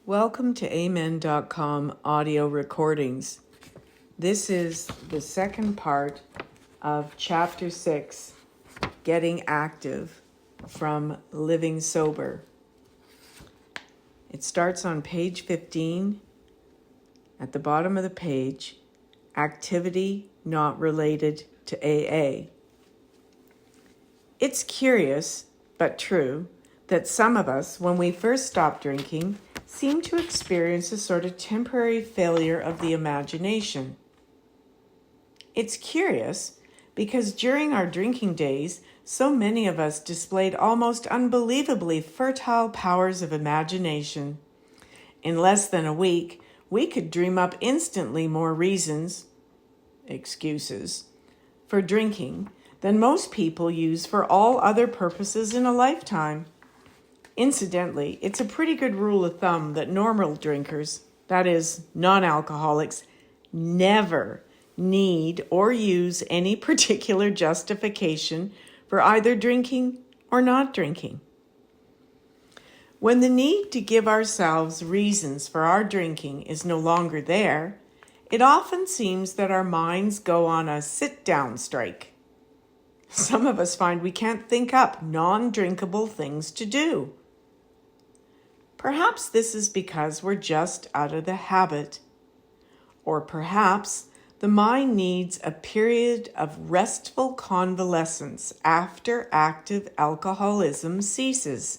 Welcome to Amen.com audio recordings. This is the second part of Chapter 6, Getting Active from Living Sober. It starts on page 15. At the bottom of the page, activity not related to AA. It's curious, but true, that some of us, when we first stop drinking, seem to experience a sort of temporary failure of the imagination. It's curious because during our drinking days, so many of us displayed almost unbelievably fertile powers of imagination. In less than a week, we could dream up instantly more excuses, for drinking than most people use for all other purposes in a lifetime. Incidentally, it's a pretty good rule of thumb that normal drinkers, that is, non-alcoholics, never need or use any particular justification for either drinking or not drinking. When the need to give ourselves reasons for our drinking is no longer there, it often seems that our minds go on a sit-down strike. Some of us find we can't think up non-drinkable things to do. Perhaps this is because we're just out of the habit. Or perhaps the mind needs a period of restful convalescence after active alcoholism ceases.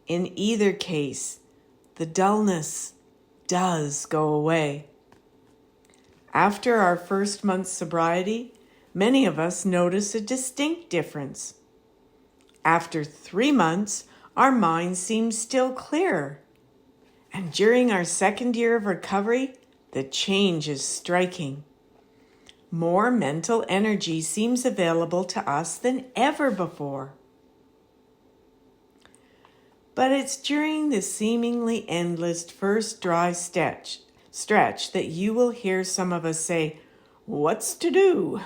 In either case, the dullness does go away. After our first month's sobriety, many of us notice a distinct difference. After 3 months, our minds seem still clearer. And during our second year of recovery, the change is striking. More mental energy seems available to us than ever before. But it's during the seemingly endless first dry stretch that you will hear some of us say, "What's to do?"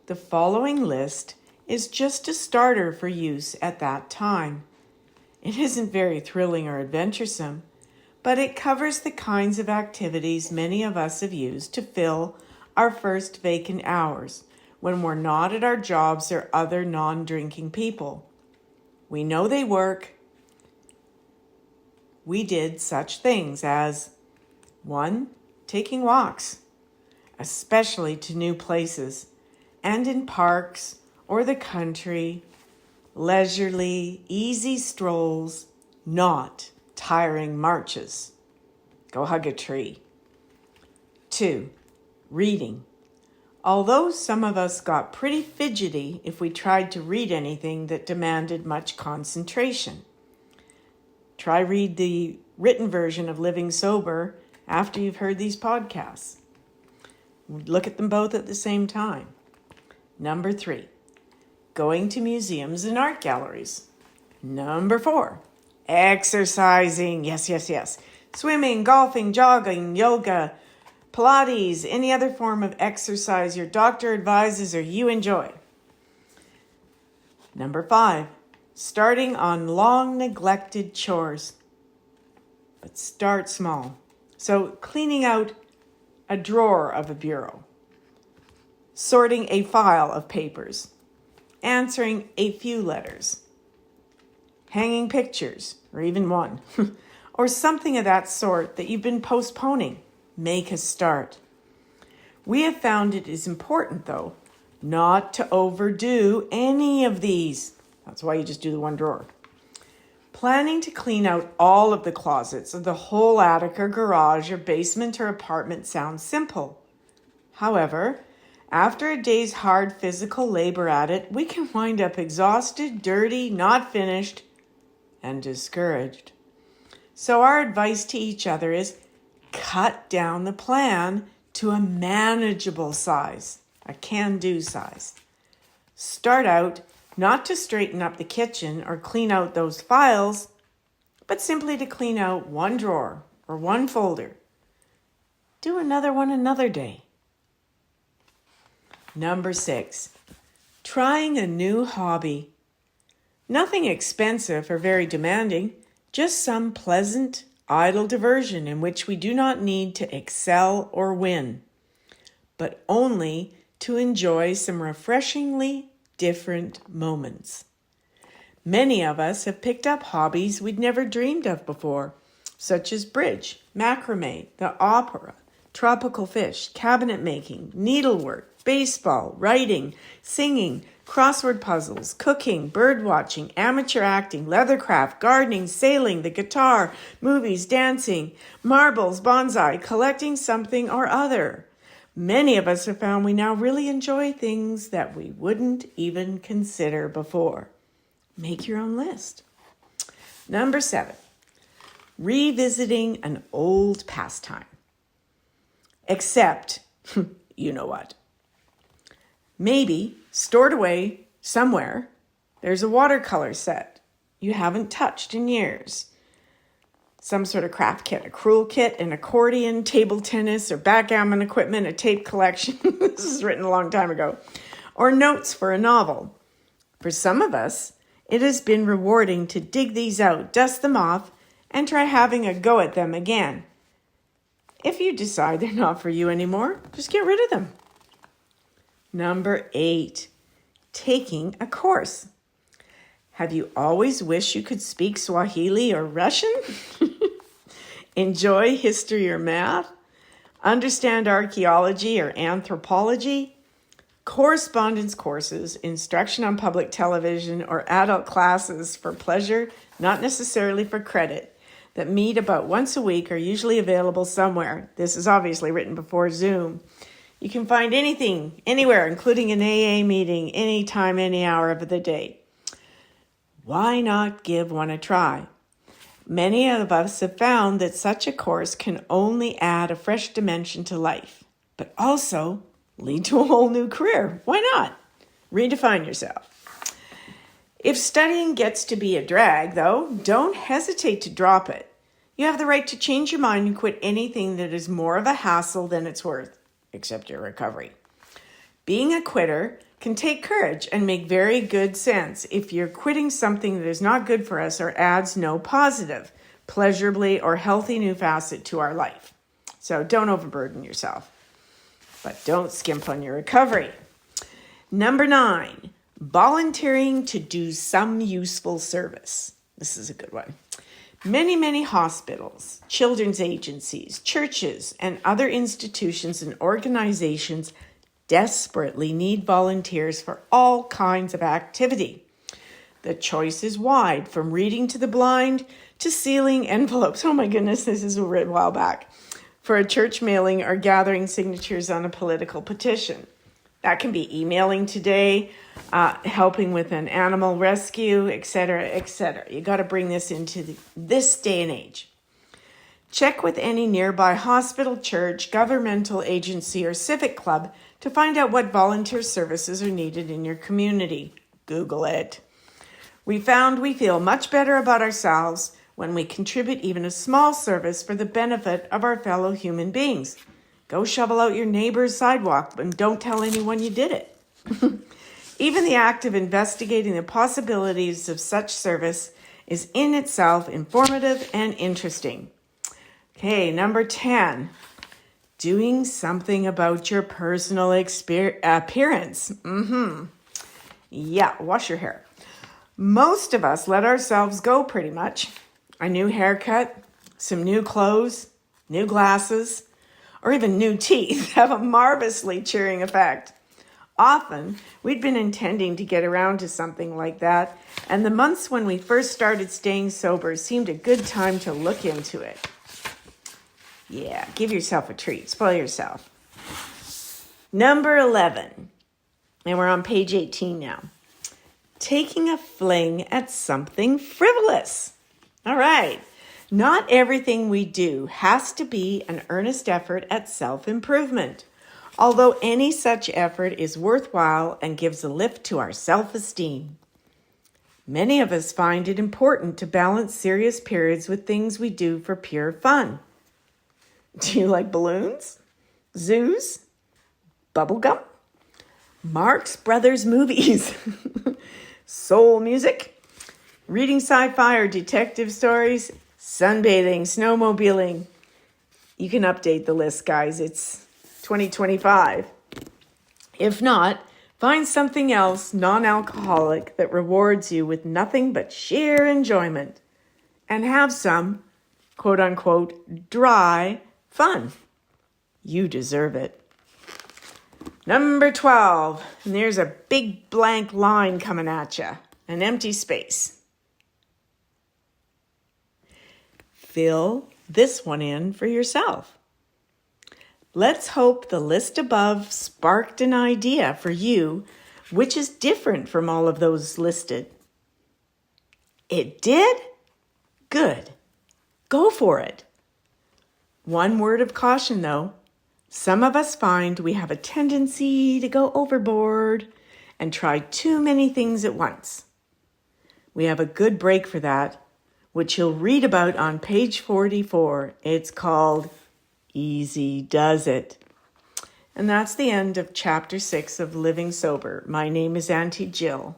The following list is just a starter for use at that time. It isn't very thrilling or adventuresome, but it covers the kinds of activities many of us have used to fill our first vacant hours when we're not at our jobs or other non-drinking people. We know they work. We did such things as 1. Taking walks, especially to new places, and in parks or the country, leisurely, easy strolls, not tiring marches. Go hug a tree. 2. Reading. Although some of us got pretty fidgety if we tried to read anything that demanded much concentration. Try read the written version of Living Sober after you've heard these podcasts. Look at them both at the same time. Number 3. Going to museums and art galleries. Number 4. Exercising. Yes. Swimming, golfing, jogging, yoga, Pilates, any other form of exercise your doctor advises or you enjoy. Number 5. Starting on long neglected chores. But start small. So cleaning out a drawer of a bureau. Sorting a file of papers. Answering a few letters. Hanging pictures, or even one. Or something of that sort that you've been postponing. Make a start. We have found it is important, though, not to overdo any of these. That's why you just do the one drawer. Planning to clean out all of the closets of the whole attic or garage or basement or apartment sounds simple. However, after a day's hard physical labor at it, we can wind up exhausted, dirty, not finished, and discouraged. So our advice to each other is cut down the plan to a manageable size, a can-do size. Start out not to straighten up the kitchen or clean out those files, but simply to clean out one drawer or one folder. Do another one another day. Number 6, trying a new hobby. Nothing expensive or very demanding, just some pleasant, idle diversion in which we do not need to excel or win, but only to enjoy some refreshingly different moments. Many of us have picked up hobbies we'd never dreamed of before, such as bridge, macrame, the opera, tropical fish, cabinet making, needlework, baseball, writing, singing, crossword puzzles, cooking, bird watching, amateur acting, leathercraft, gardening, sailing, the guitar, movies, dancing, marbles, bonsai, collecting something or other. Many of us have found we now really enjoy things that we wouldn't even consider before. Make your own list. Number 7, revisiting an old pastime. Except, you know what? Maybe stored away somewhere, there's a watercolor set you haven't touched in years. Some sort of craft kit, a crewel kit, an accordion, table tennis, or backgammon equipment, a tape collection. This is written a long time ago. Or notes for a novel. For some of us, it has been rewarding to dig these out, dust them off, and try having a go at them again. If you decide they're not for you anymore, just get rid of them. Number 8, taking a course. Have you always wished you could speak Swahili or Russian? Enjoy history or math? Understand archaeology or anthropology? Correspondence courses, instruction on public television, or adult classes for pleasure, not necessarily for credit, that meet about once a week are usually available somewhere. This is obviously written before Zoom. You can find anything, anywhere, including an AA meeting, anytime, any hour of the day. Why not give one a try? Many of us have found that such a course can only add a fresh dimension to life, but also lead to a whole new career. Why not? Redefine yourself. If studying gets to be a drag, though, don't hesitate to drop it. You have the right to change your mind and quit anything that is more of a hassle than it's worth, except your recovery. Being a quitter can take courage and make very good sense if you're quitting something that is not good for us or adds no positive, pleasurably, or healthy new facet to our life. So don't overburden yourself, but don't skimp on your recovery. Number 9, volunteering to do some useful service. This is a good one. Many hospitals, children's agencies, churches, and other institutions and organizations desperately need volunteers for all kinds of activity. The choice is wide, from reading to the blind to sealing envelopes. Oh my goodness, this is written a while back. For a church mailing or gathering signatures on a political petition. That can be emailing today, helping with an animal rescue, etc., etc. You got to bring this into this day and age. Check with any nearby hospital, church, governmental agency, or civic club to find out what volunteer services are needed in your community. Google it. We found we feel much better about ourselves when we contribute even a small service for the benefit of our fellow human beings. Go shovel out your neighbor's sidewalk and don't tell anyone you did it. Even the act of investigating the possibilities of such service is in itself informative and interesting. Okay, number 10, doing something about your personal appearance. Yeah, wash your hair. Most of us let ourselves go pretty much. A new haircut, some new clothes, new glasses, or even new teeth have a marvelously cheering effect. Often, we'd been intending to get around to something like that, and the months when we first started staying sober seemed a good time to look into it. Yeah, give yourself a treat. Spoil yourself. Number 11, and we're on page 18 now. Taking a fling at something frivolous. All right. Not everything we do has to be an earnest effort at self-improvement, although any such effort is worthwhile and gives a lift to our self-esteem. Many of us find it important to balance serious periods with things we do for pure fun. Do you like balloons? Zoos? Bubblegum? Marx Brothers movies? Soul music? reading sci-fi or detective stories, sunbathing, snowmobiling. You can update the list, guys. It's 2025. If not, find something else non-alcoholic that rewards you with nothing but sheer enjoyment. And have some, quote unquote, dry fun. You deserve it. Number 12, and there's a big blank line coming at you, an empty space. Fill this one in for yourself. Let's hope the list above sparked an idea for you, which is different from all of those listed. It did? Good. Go for it. One word of caution, though. Some of us find we have a tendency to go overboard and try too many things at once. We have a good break for that, which you'll read about on page 44. It's called Easy Does It. And that's the end of chapter 6 of Living Sober. My name is Auntie Jill.